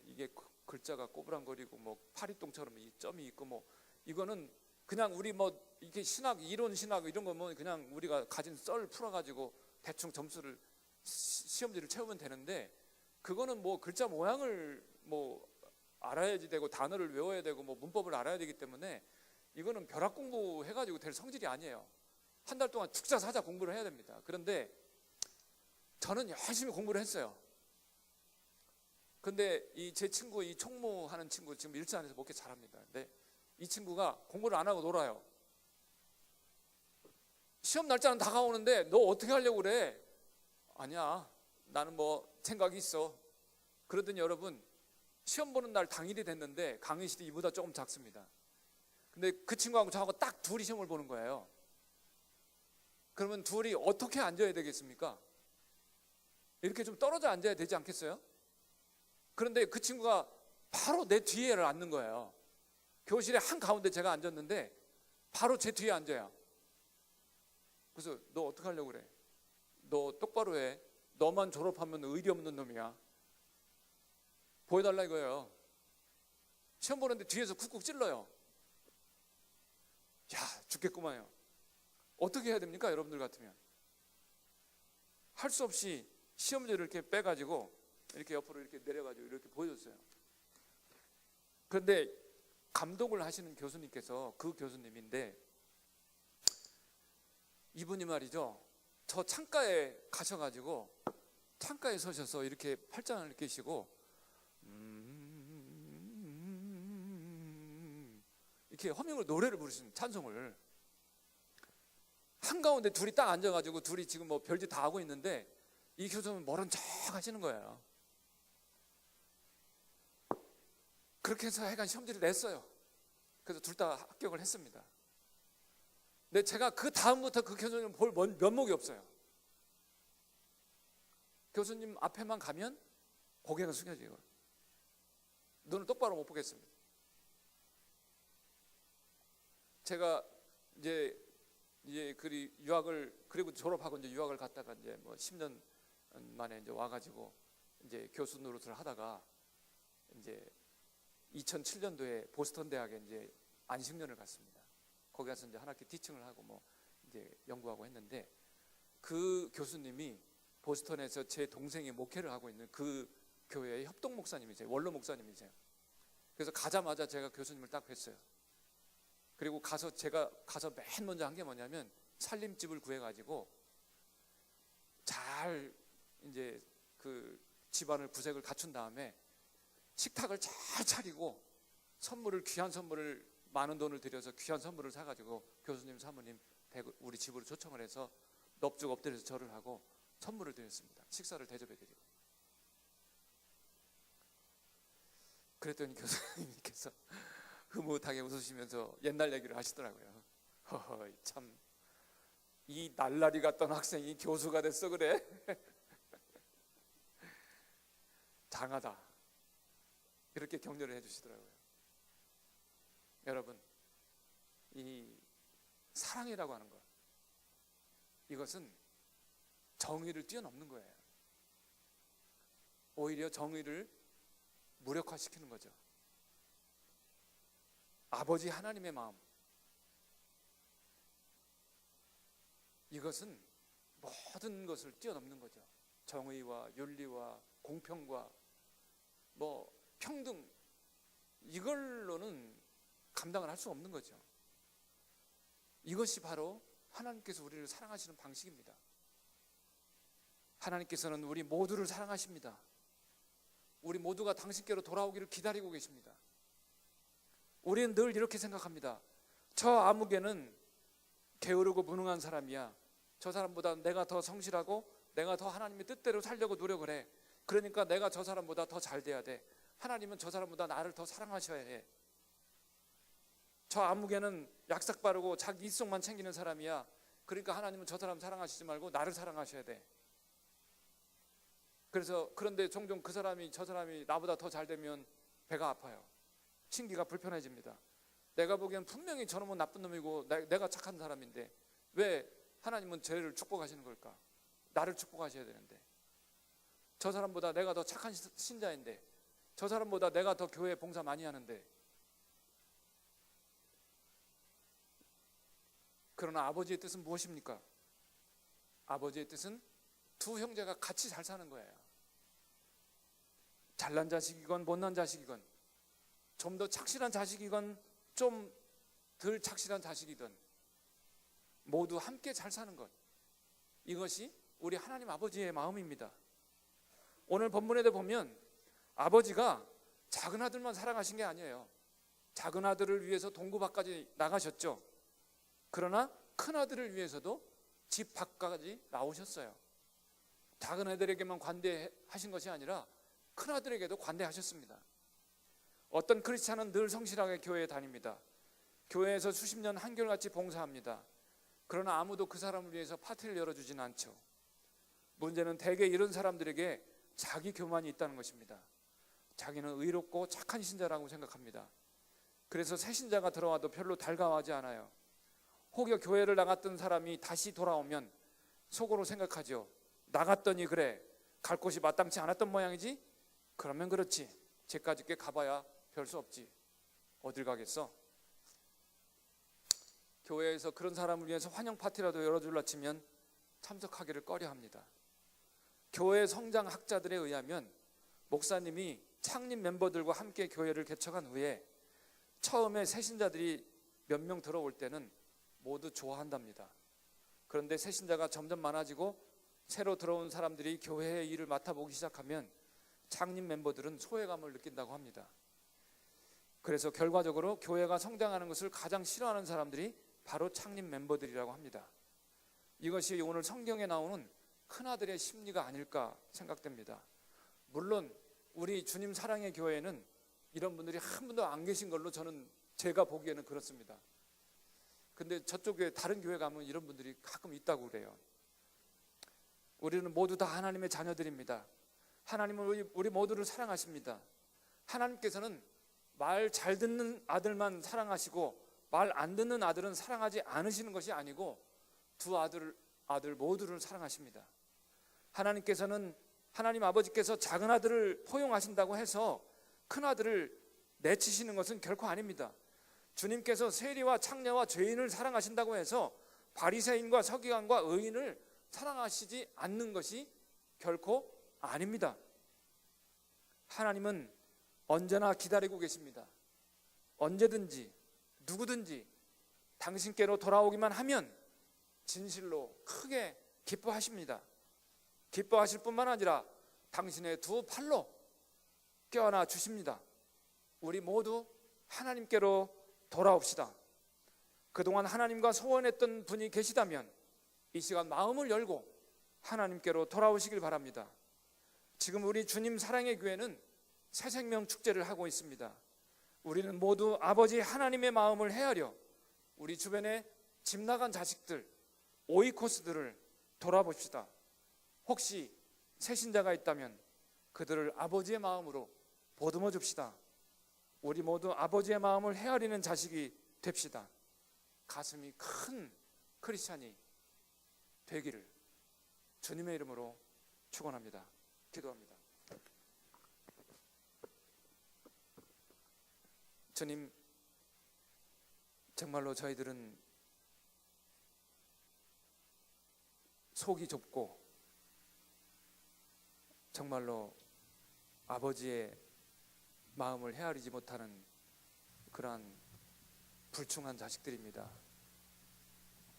이게 글자가 꼬부랑거리고 뭐 파리똥처럼 이 점이 있고 뭐 이거는 그냥 우리 뭐 이게 신학, 이론 신학 이런 거면 그냥 우리가 가진 썰 풀어가지고 대충 점수를 시험지를 채우면 되는데, 그거는 뭐 글자 모양을 뭐 알아야지 되고 단어를 외워야 되고 뭐 문법을 알아야 되기 때문에 이거는 벼락 공부해가지고 될 성질이 아니에요. 한 달 동안 축사사자 공부를 해야 됩니다. 그런데 저는 열심히 공부를 했어요. 근데 이 제 친구, 이 총무하는 친구 지금 일산에서 목회 잘합니다. 근데 이 친구가 공부를 안 하고 놀아요. 시험 날짜는 다가오는데 너 어떻게 하려고 그래? 아니야, 나는 뭐 생각이 있어. 그러더니 여러분, 시험 보는 날 당일이 됐는데 강의실이 이보다 조금 작습니다. 근데 그 친구하고 저하고 딱 둘이 시험을 보는 거예요. 그러면 둘이 어떻게 앉아야 되겠습니까? 이렇게 좀 떨어져 앉아야 되지 않겠어요? 그런데 그 친구가 바로 내 뒤에를 앉는 거예요. 교실의 한가운데 제가 앉았는데 바로 제 뒤에 앉아요. 그래서 너 어떻게 하려고 그래? 너 똑바로 해. 너만 졸업하면 의리 없는 놈이야. 보여달라 이거예요. 시험 보는데 뒤에서 쿡쿡 찔러요. 야, 죽겠구만요. 어떻게 해야 됩니까? 여러분들 같으면 할 수 없이 시험지를 이렇게 빼가지고 이렇게 옆으로 이렇게 내려가지고 이렇게 보여줬어요. 그런데 감독을 하시는 교수님께서, 그 교수님인데 이분이 말이죠, 저 창가에 가셔가지고 창가에 서셔서 이렇게 팔짱을 끼시고 이렇게 허밍을, 노래를 부르시는, 찬송을 한가운데 둘이 딱 앉아가지고 둘이 지금 뭐 별짓 다 하고 있는데 이 교수님은 모른 척 하시는 거예요. 그렇게 해서 하여간 시험지를 냈어요. 그래서 둘 다 합격을 했습니다. 근데 제가 그 다음부터 그 교수님 볼 면목이 없어요. 교수님 앞에만 가면 고개가 숙여져요. 눈을 똑바로 못 보겠습니다. 제가 이제 유학을, 그리고 졸업하고 이제 유학을 갔다가 이제 뭐 10년 만에 이제 와가지고 이제 교수 노릇을 하다가 이제 2007년도에 보스턴 대학에 이제 안식년을 갔습니다. 거기 가서 이제 한 학기 티칭을 하고 뭐 이제 연구하고 했는데, 그 교수님이 보스턴에서 제 동생이 목회를 하고 있는 그 교회의 협동 목사님이세요. 원로 목사님이세요. 그래서 가자마자 제가 교수님을 딱 뵀어요. 그리고 제가 가서 맨 먼저 한 게 뭐냐면 살림집을 구해가지고 잘 이제 그 집안을 구색을 갖춘 다음에 식탁을 잘 차리고 귀한 선물을, 많은 돈을 들여서 귀한 선물을 사가지고 교수님, 사모님 우리 집으로 초청을 해서 넙죽 엎드려서 절을 하고 선물을 드렸습니다. 식사를 대접해드리고. 그랬더니 교수님께서 흐뭇하게 웃으시면서 옛날 얘기를 하시더라고요. 참, 이 날라리 같던 학생이 교수가 됐어 그래? 장하다. 이렇게 격려를 해주시더라고요. 여러분, 이 사랑이라고 하는 것, 이것은 정의를 뛰어넘는 거예요. 오히려 정의를 무력화시키는 거죠. 아버지 하나님의 마음, 이것은 모든 것을 뛰어넘는 거죠. 정의와 윤리와 공평과 뭐 평등, 이걸로는 감당을 할 수 없는 거죠. 이것이 바로 하나님께서 우리를 사랑하시는 방식입니다. 하나님께서는 우리 모두를 사랑하십니다. 우리 모두가 당신께로 돌아오기를 기다리고 계십니다. 우리는 늘 이렇게 생각합니다. 저 아무개는 게으르고 무능한 사람이야. 저 사람보다 내가 더 성실하고 내가 더 하나님의 뜻대로 살려고 노력을 해. 그러니까 내가 저 사람보다 더 잘 돼야 돼. 하나님은 저 사람보다 나를 더 사랑하셔야 해. 저 아무개는 약삭 빠르고 자기 이속만 챙기는 사람이야. 그러니까 하나님은 저 사람 사랑하시지 말고 나를 사랑하셔야 돼. 그런데 종종 저 사람이 나보다 더 잘 되면 배가 아파요. 심기가 불편해집니다. 내가 보기엔 분명히 저놈은 나쁜 놈이고 내가 착한 사람인데 왜 하나님은 쟤를 축복하시는 걸까? 나를 축복하셔야 되는데. 저 사람보다 내가 더 착한 신자인데, 저 사람보다 내가 더 교회 봉사 많이 하는데. 그러나 아버지의 뜻은 무엇입니까? 아버지의 뜻은 두 형제가 같이 잘 사는 거예요. 잘난 자식이건 못난 자식이건, 좀 더 착실한 자식이건 좀 덜 착실한 자식이든 모두 함께 잘 사는 것, 이것이 우리 하나님 아버지의 마음입니다. 오늘 본문에도 보면 아버지가 작은 아들만 사랑하신 게 아니에요. 작은 아들을 위해서 동구 밖까지 나가셨죠. 그러나 큰 아들을 위해서도 집 밖까지 나오셨어요. 작은 아들에게만 관대하신 것이 아니라 큰 아들에게도 관대하셨습니다. 어떤 크리스찬은 늘 성실하게 교회에 다닙니다. 교회에서 수십 년 한결같이 봉사합니다. 그러나 아무도 그 사람을 위해서 파티를 열어주지는 않죠. 문제는 대개 이런 사람들에게 자기 교만이 있다는 것입니다. 자기는 의롭고 착한 신자라고 생각합니다. 그래서 새 신자가 들어와도 별로 달가워하지 않아요. 혹여 교회를 나갔던 사람이 다시 돌아오면 속으로 생각하죠. 나갔더니 그래, 갈 곳이 마땅치 않았던 모양이지? 그러면 그렇지, 쟤까지 꽤 가봐야 별 수 없지, 어딜 가겠어? 교회에서 그런 사람을 위해서 환영 파티라도 열어줄라 치면 참석하기를 꺼려합니다. 교회 성장학자들에 의하면 목사님이 창립 멤버들과 함께 교회를 개척한 후에 처음에 새신자들이 몇 명 들어올 때는 모두 좋아한답니다. 그런데 새신자가 점점 많아지고 새로 들어온 사람들이 교회의 일을 맡아보기 시작하면 창립 멤버들은 소외감을 느낀다고 합니다. 그래서 결과적으로 교회가 성장하는 것을 가장 싫어하는 사람들이 바로 창립 멤버들이라고 합니다. 이것이 오늘 성경에 나오는 큰아들의 심리가 아닐까 생각됩니다. 물론 우리 주님 사랑의 교회에는 이런 분들이 한 분도 안 계신 걸로 제가 보기에는 그렇습니다. 근데 저쪽에 다른 교회 가면 이런 분들이 가끔 있다고 그래요. 우리는 모두 다 하나님의 자녀들입니다. 하나님은 우리 모두를 사랑하십니다. 하나님께서는 말 잘 듣는 아들만 사랑하시고 말 안 듣는 아들은 사랑하지 않으시는 것이 아니고 두 아들 모두를 사랑하십니다. 하나님 아버지께서 작은 아들을 포용하신다고 해서 큰 아들을 내치시는 것은 결코 아닙니다. 주님께서 세리와 창녀와 죄인을 사랑하신다고 해서 바리새인과 서기관과 의인을 사랑하시지 않는 것이 결코 아닙니다. 하나님은 언제나 기다리고 계십니다. 언제든지 누구든지 당신께로 돌아오기만 하면 진실로 크게 기뻐하십니다. 기뻐하실 뿐만 아니라 당신의 두 팔로 껴안아 주십니다. 우리 모두 하나님께로 돌아옵시다. 그동안 하나님과 소원했던 분이 계시다면 이 시간 마음을 열고 하나님께로 돌아오시길 바랍니다. 지금 우리 주님 사랑의 교회는 새생명 축제를 하고 있습니다. 우리는 모두 아버지 하나님의 마음을 헤아려 우리 주변에 집 나간 자식들, 오이코스들을 돌아봅시다. 혹시 새신자가 있다면 그들을 아버지의 마음으로 보듬어 줍시다. 우리 모두 아버지의 마음을 헤아리는 자식이 됩시다. 가슴이 큰 크리스찬이 되기를 주님의 이름으로 축원합니다. 기도합니다. 주님, 정말로 저희들은 속이 좁고 정말로 아버지의 마음을 헤아리지 못하는 그러한 불충한 자식들입니다.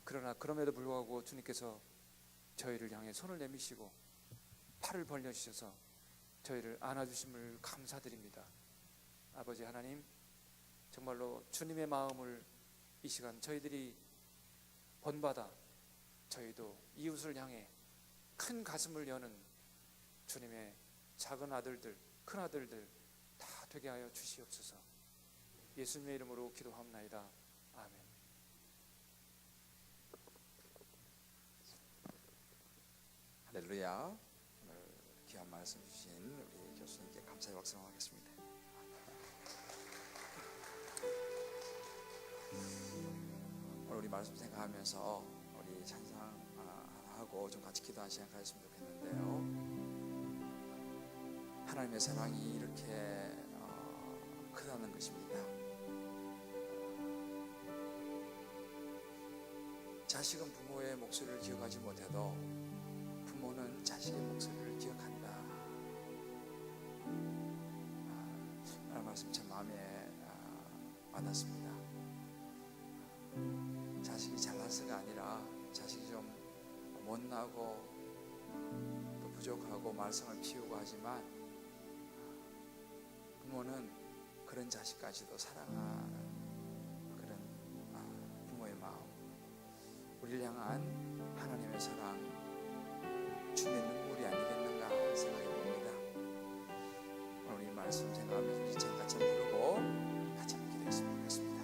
그러나 그럼에도 불구하고 주님께서 저희를 향해 손을 내미시고 팔을 벌려주셔서 저희를 안아주심을 감사드립니다. 아버지 하나님, 정말로 주님의 마음을 이 시간 저희들이 본받아 저희도 이웃을 향해 큰 가슴을 여는 주님의 작은 아들들, 큰 아들들 다 되게 하여 주시옵소서. 예수님의 이름으로 기도합나이다. 아멘. 할렐루야. 오늘 귀한 말씀 주신 우리 교수님께 감사의 박수를 하겠습니다. 오늘 우리 말씀 생각하면서 우리 찬양하고 좀 같이 기도하는 시간 가졌으면 좋겠는데요. 하나님의 사랑이 이렇게 크다는 것입니다. 자식은 부모의 목소리를 기억하지 못해도 부모는 자식의 목소리를 기억한다. 하나님 말씀 참 마음에 와닿습니다. 자식이 잘나서가 아니라 자식이 좀 못나고 또 부족하고 말썽을 피우고 하지만 부모는 그런 자식까지도 사랑하는 그런 부모의 마음, 우리를 향한 하나님의 사랑, 주님의 눈물이 아니겠는가 생각해 봅니다. 오늘 이 말씀 생각하면서 우리 제가 같이 부르고 같이 함께 기도했으면 좋겠습니다.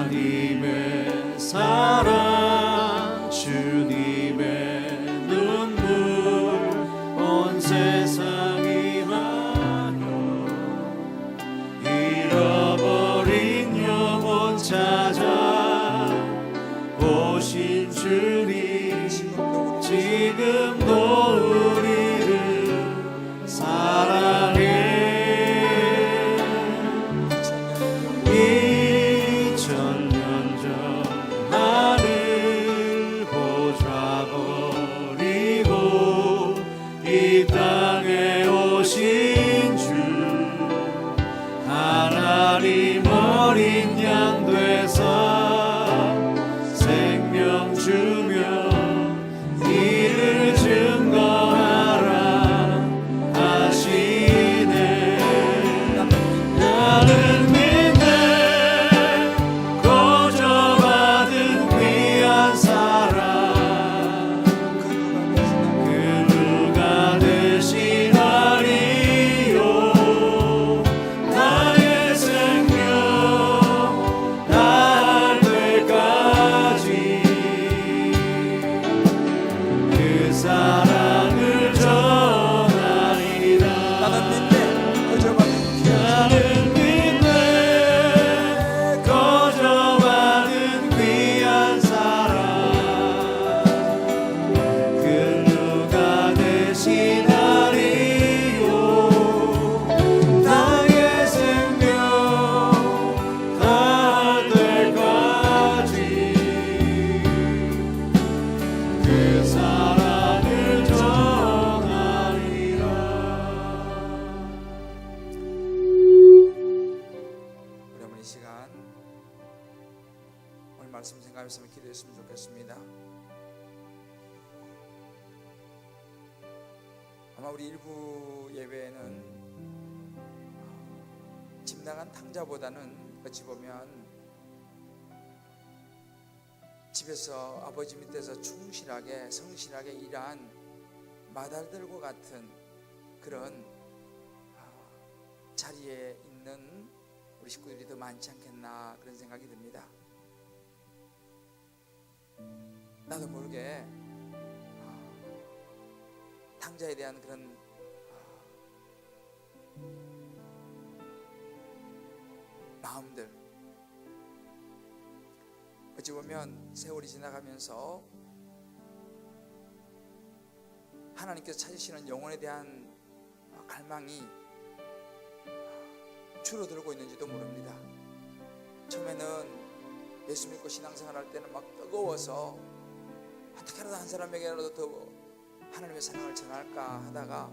하나님의 사랑, 주님의 눈물, 온 세상이 하여 잃어버린 영혼 찾아 오신 주님, 지금도 우리를 사랑해. 2000년 전 하늘 보좌 버리고 이 땅에 오신 주, 하나님 어린 양 되사 생명 주며 이를 증거하라 하시네. 나는 믿네 거저받은 귀한 사랑, 그 누가 대신 아마 우리 일부 예배는 집 나간 탕자보다는 어찌 보면 집에서 아버지 밑에서 충실하게 성실하게 일한 마달들과 같은 그런 자리에 있는 우리 식구들이 더 많지 않겠나 그런 생각이 듭니다. 나도 모르게 탕자에 대한 그런 마음들, 어찌 보면 세월이 지나가면서 하나님께서 찾으시는 영혼에 대한 갈망이 줄어들고 있는지도 모릅니다. 처음에는 예수 믿고 신앙생활 할 때는 막 뜨거워서 어떻게라도 한 사람에게라도 더 하나님의 사랑을 전할까 하다가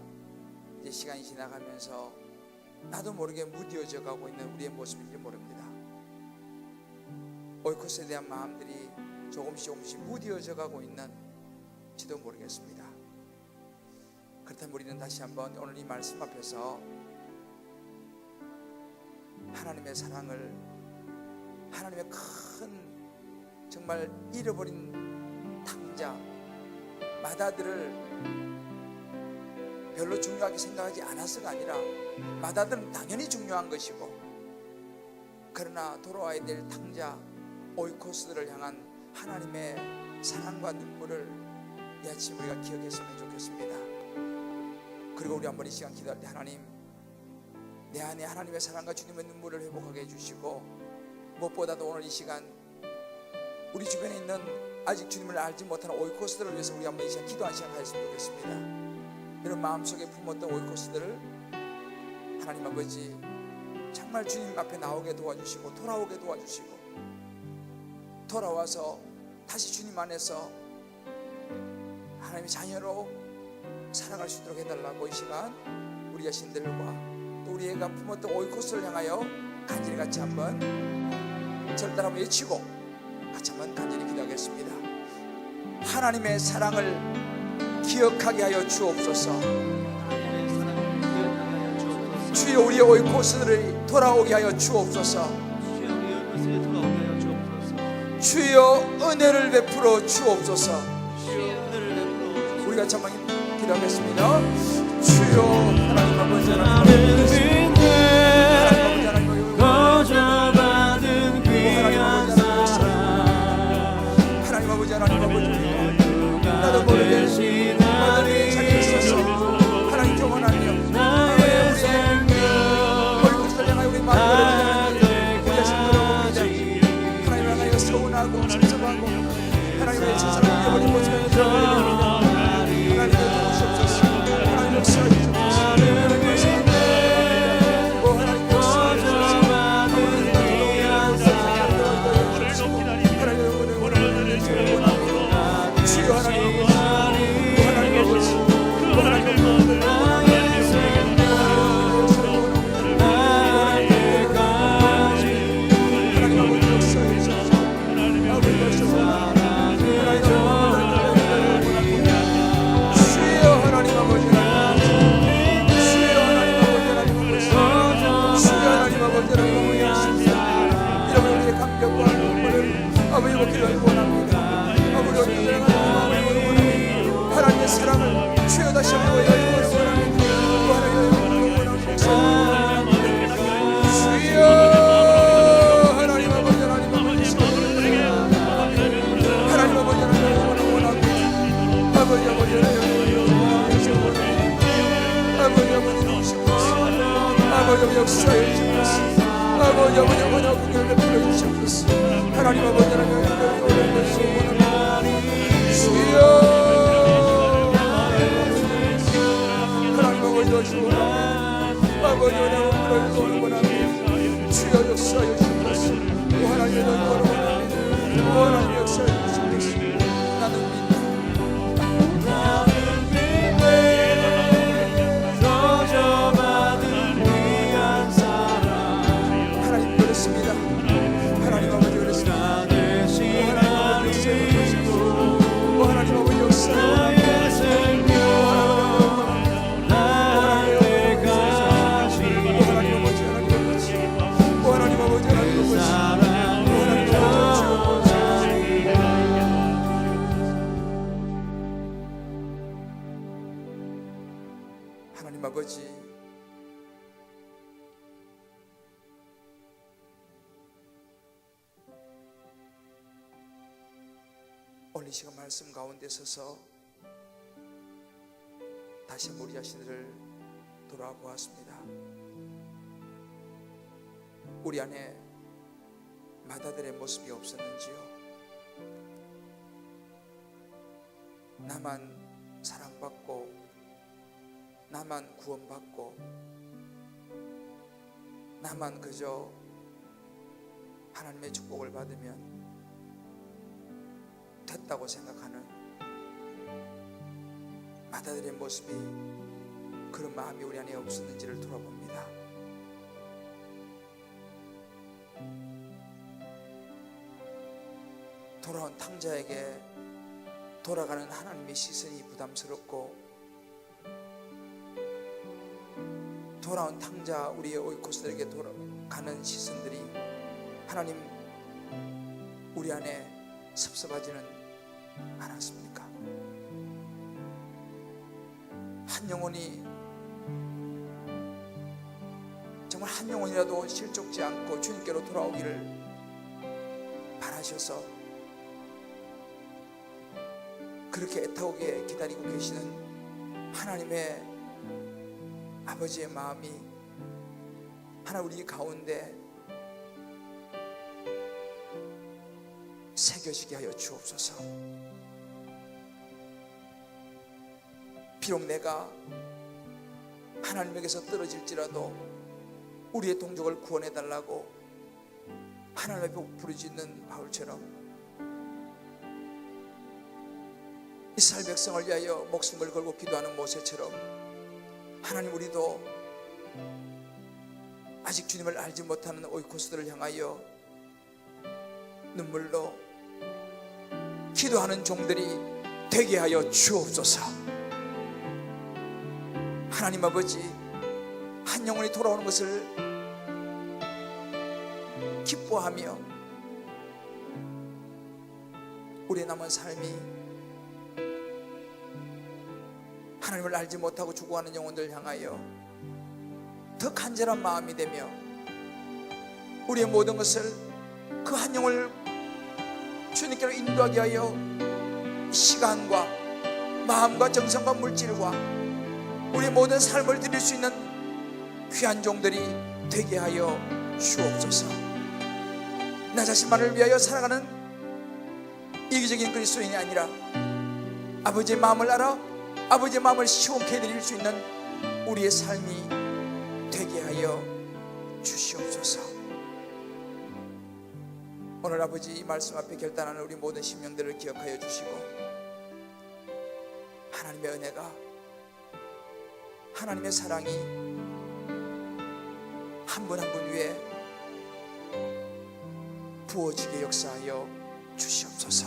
이제 시간이 지나가면서 나도 모르게 무뎌져 가고 있는 우리의 모습인지 모릅니다. 오이코스에 대한 마음들이 조금씩 무뎌져 가고 있는지도 모르겠습니다. 그렇다면 우리는 다시 한번 오늘 이 말씀 앞에서 하나님의 사랑을, 하나님의 큰 정말 잃어버린 탕자 마다들을 별로 중요하게 생각하지 않아서가 아니라 마다들은 당연히 중요한 것이고, 그러나 돌아와야 될 탕자 오이코스들을 향한 하나님의 사랑과 눈물을 이 아침 우리가 기억했으면 좋겠습니다. 그리고 우리 한번 이 시간 기도할 때 하나님, 내 안에 하나님의 사랑과 주님의 눈물을 회복하게 해주시고, 무엇보다도 오늘 이 시간 우리 주변에 있는 아직 주님을 알지 못하는 오이코스들을 위해서 우리 한번 이 시간 기도한 시간 가졌으면 좋겠습니다. 이런 마음속에 품었던 오이코스들을 하나님 아버지 정말 주님 앞에 나오게 도와주시고 돌아오게 도와주시고, 돌아와서 다시 주님 안에서 하나님의 자녀로 살아갈 수 있도록 해달라고 이 시간 우리 자신들과 또 우리 애가 품었던 오이코스를 향하여 간절히 같이 한번 저를 따라 한번 외치고 같이 한번 간절히 기도하겠습니다. 하나님의 사랑을 기억하게 하여 주옵소서. 주여 우리의 오이코스들이 돌아오게 하여 주옵소서. 주여 은혜를 베풀어 주옵소서. 우리가 한번 기도하겠습니다. 주여 하나님 아버지, 거저받은 귀한 사랑, 하나님 아버지, 하나님 아버지, 나도 모르게 마음이 착했어서 하나님 경험하며 우리의 오이코스를 향하여 우리 마음을 우리 자신들을 하나님 향하여 서운하고 섭섭하고 하나님의 세상을 잃어버린 모습을 드러내는 하나님의 도우시옵소서. 하나님 역사하시옵소서. 하나님의 사랑을 주여 다시 한번 원합니다. 주여 하나님 아버지, 하나님 아버지, 하나님 아버지, 원합니다. 아버지 아버지 아버지 역사해 주옵소서. 아버지 아버지 은혜를 베풀어 주시옵소서. 하나님 아버지, 하나님 아버지, 주여 아버지 은혜를 원합니다. 주여 역사해 주옵소서. 하나님의 은혜를 원합니다. 하나님 역사해 주옵소서. 나는 믿다. 거저받은 귀한 사랑, 하나님 그렇습니다. 하나님 아버지 그렇습니다. 하나님 아버지 역사. 하나님 아버지, 오늘 이 시간 말씀 가운데 서서 다시 우리 자신들을 돌아보았습니다. 우리 안에 마다들의 모습이 없었는지요? 나만 사랑받고 나만 구원받고 나만 그저 하나님의 축복을 받으면 됐다고 생각하는 마다들의 모습이, 그런 마음이 우리 안에 없었는지를 돌아봅니다. 돌아온 탕자에게 돌아가는 하나님의 시선이 부담스럽고, 돌아온 탕자 우리의 오이코스들에게 돌아가는 시선들이 하나님 우리 안에 섭섭하지는 않았습니까? 한 영혼이, 정말 한 영혼이라도 실족지 않고 주님께로 돌아오기를 바라셔서 그렇게 애타게 기다리고 계시는 하나님의 아버지의 마음이 하나 우리 가운데 새겨지게 하여 주옵소서. 비록 내가 하나님에게서 떨어질지라도 우리의 동족을 구원해 달라고 하나님 앞에 부르짖는 바울처럼 이스라엘 백성을 위하여 목숨을 걸고 기도하는 모세처럼 하나님, 우리도 아직 주님을 알지 못하는 오이코스들을 향하여 눈물로 기도하는 종들이 되게 하여 주옵소서. 하나님 아버지, 한 영혼이 돌아오는 것을 기뻐하며 우리의 남은 삶이 하나님을 알지 못하고 죽어가는 영혼들 향하여 더 간절한 마음이 되며 우리의 모든 것을 그 한 영혼을 주님께로 인도하게 하여 시간과 마음과 정성과 물질과 우리의 모든 삶을 드릴 수 있는 귀한 종들이 되게 하여 주옵소서. 나 자신만을 위하여 살아가는 이기적인 그리스도인이 아니라 아버지의 마음을 알아 아버지의 마음을 시원케 해드릴 수 있는 우리의 삶이 되게 하여 주시옵소서. 오늘 아버지 이 말씀 앞에 결단하는 우리 모든 심령들을 기억하여 주시고 하나님의 은혜가, 하나님의 사랑이 한 분 한 분 위에 부어지게 역사하여 주시옵소서.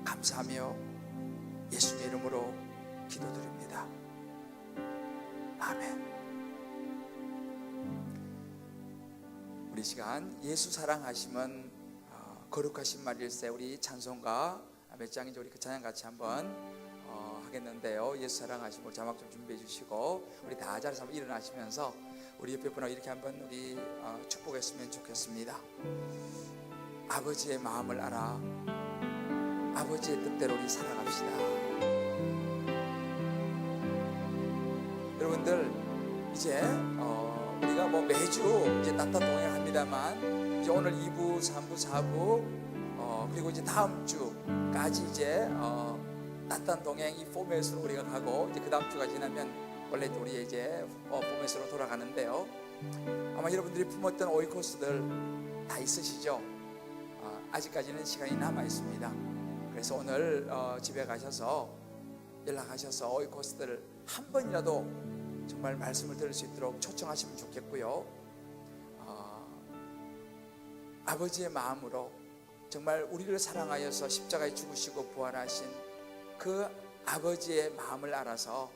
감사하며 예수님의 이름으로 기도드립니다. 아멘. 우리 시간 예수 사랑하심은 거룩하신 말일세, 우리 찬송가 몇 장인지 우리 그 찬양 같이 한번 하겠는데요. 예수 사랑하심을 자막 좀 준비해 주시고 우리 다 자리에서 한번 일어나시면서 우리 옆에 분하고 이렇게 한번 우리 축복했으면 좋겠습니다. 아버지의 마음을 알아 아버지의 뜻대로 우리 살아갑시다. 여러분들, 이제 우리가 뭐 매주 이제 따뜻한 동행을 합니다만 이제 오늘 2부, 3부, 4부 그리고 이제 다음 주까지 이제 따뜻한 동행 이 포맷으로 우리가 가고 이제 그 다음 주가 지나면 원래 우리 이제 포맷으로 돌아가는데요. 아마 여러분들이 품었던 오이코스들 다 있으시죠? 아직까지는 시간이 남아 있습니다. 그래서 오늘 집에 가셔서 연락하셔서 오이코스들을 한 번이라도 정말 말씀을 들을 수 있도록 초청하시면 좋겠고요. 아버지의 마음으로 정말 우리를 사랑하여서 십자가에 죽으시고 부활하신 그 아버지의 마음을 알아서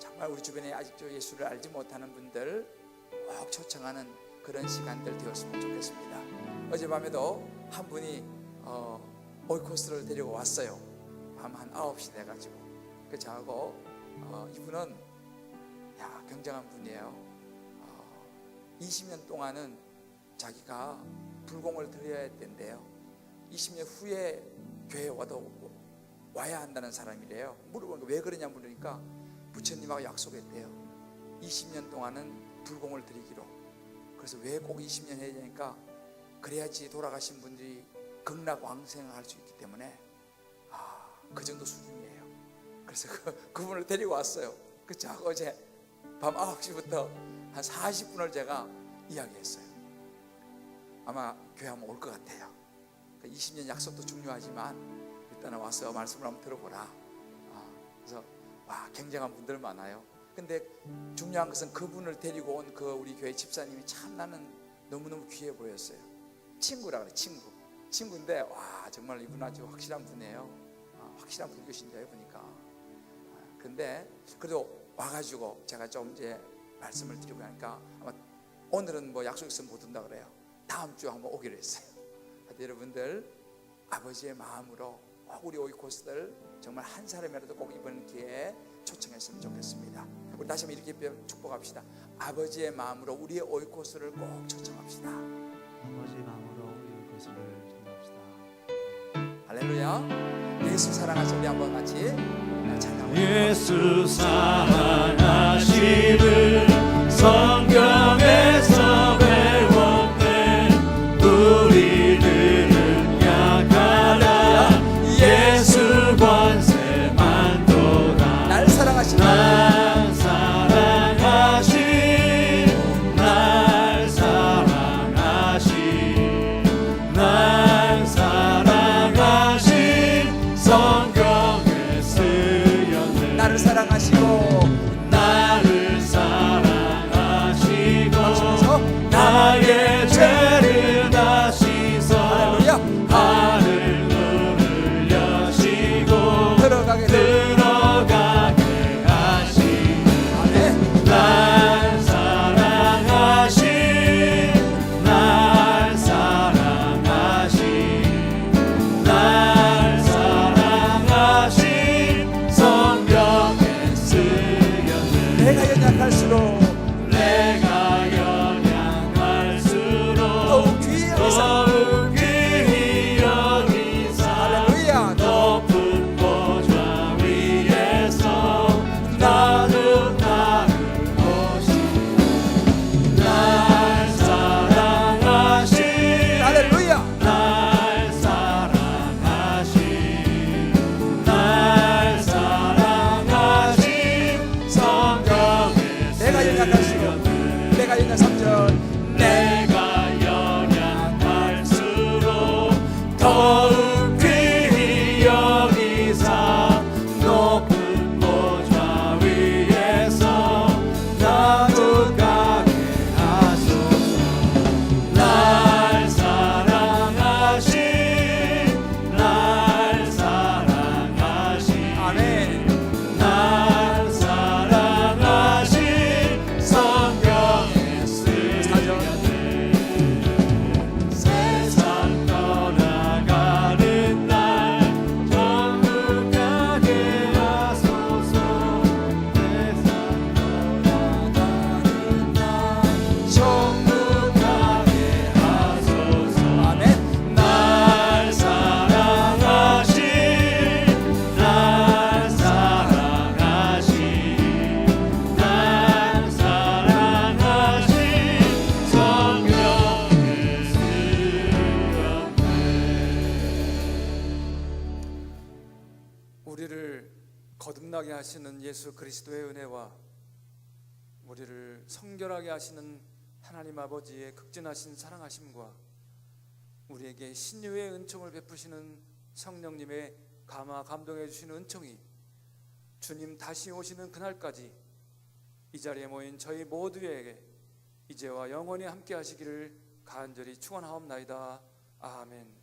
정말 우리 주변에 아직도 예수를 알지 못하는 분들 꼭 초청하는 그런 시간들 되었으면 좋겠습니다. 어젯밤에도 한 분이 오이코스를 데리고 왔어요. 밤 한 9시 돼가지고 그 저하고 이분은 굉장한 분이에요. 20년 동안은 자기가 불공을 드려야 된대요. 20년 후에 교회에 와야 한다는 사람이래요. 물어보니까 왜 그러냐 물으니까 부처님하고 약속했대요. 20년 동안은 불공을 드리기로. 그래서 왜 꼭 20년 해야 되니까 그래야지 돌아가신 분들이 극락왕생할 수 있기 때문에 그 정도 수준이에요. 그래서 그분을 데리고 왔어요. 저하고 어제 밤 9시부터 한 40분을 제가 이야기했어요. 아마 교회 한번 올 것 같아요. 20년 약속도 중요하지만 일단은 와서 말씀을 한번 들어보라. 그래서 굉장한 분들 많아요. 근데 중요한 것은 그분을 데리고 온 우리 교회 집사님이 참 나는 너무너무 귀해 보였어요. 친구라 그래, 친구인데 정말 이분 아주 확실한 분이에요. 확실한 불교신자예요 보니까. 근데 그래도 와가지고 제가 좀 이제 말씀을 드리고 하니까 아마 오늘은 뭐 약속 있으면 못 온다 그래요. 다음 주에 한번 오기로 했어요. 여러분들 아버지의 마음으로 꼭 우리 오이코스들 정말 한 사람이라도 꼭 이번 기회에 초청했으면 좋겠습니다. 우리 다시 한번 이렇게 축복합시다. 아버지의 마음으로 우리의 오이코스를 꼭 초청합시다. 아버지의 마음으로 우리 오이코스를 초청합시다. 할렐루야. 예수 사랑하시 우리 한번 같이 찬양합니다. 예수 사랑하시는 성경에서 배웠네. 우리들은 약하다. 예수 권세만도다. 날 사랑하시는 날 사랑하신 날 사랑하신 날 사랑하신 성경에 쓰였네. 나를 사랑하시고 나를 사랑하시고 박수면서 나의 죄를 다 씻어 할렐루야. 하늘문을 여시고 들어가게 하시네. 아멘. 날 사랑하신 날 사랑하신 날 사랑하신 성경에 쓰였네. 내가 연약할수록 내가 연약할수록 더욱 귀히 여기사 더욱 귀히 여기사 할렐루야. 높은 보좌 위에서 나는 나를 보시네. 날 사랑하신 할렐루야. 날 사랑하신 날 사랑하신 성경에 내가 연약할수록 내가 연약 3절 내가 연약할수록 더욱 귀히 여기사 높은 보좌 위에서 나도 가게 하소서. 날 사랑하신 날 사랑하신 아멘. 날 사랑하신 성경에 쓰였네. 세상 떠나가는 날 천국 가게 하소서. 세상 떠나가는 날 천국 가게 하소서. 아멘. 날 사랑하신 날 사랑하신 날 사랑하신 성경에 쓰였네. 우리를 거듭나게 하시는 예수 그리스도의 은혜와 우리를 성결하게 하시는 하나님 아버지의 극진하신 사랑하심과 우리에게 신유의 은총을 베푸시는 성령님의 감화감동해 주시는 은총이 주님 다시 오시는 그날까지 이 자리에 모인 저희 모두에게 이제와 영원히 함께 하시기를 간절히 축원하옵나이다. 아멘.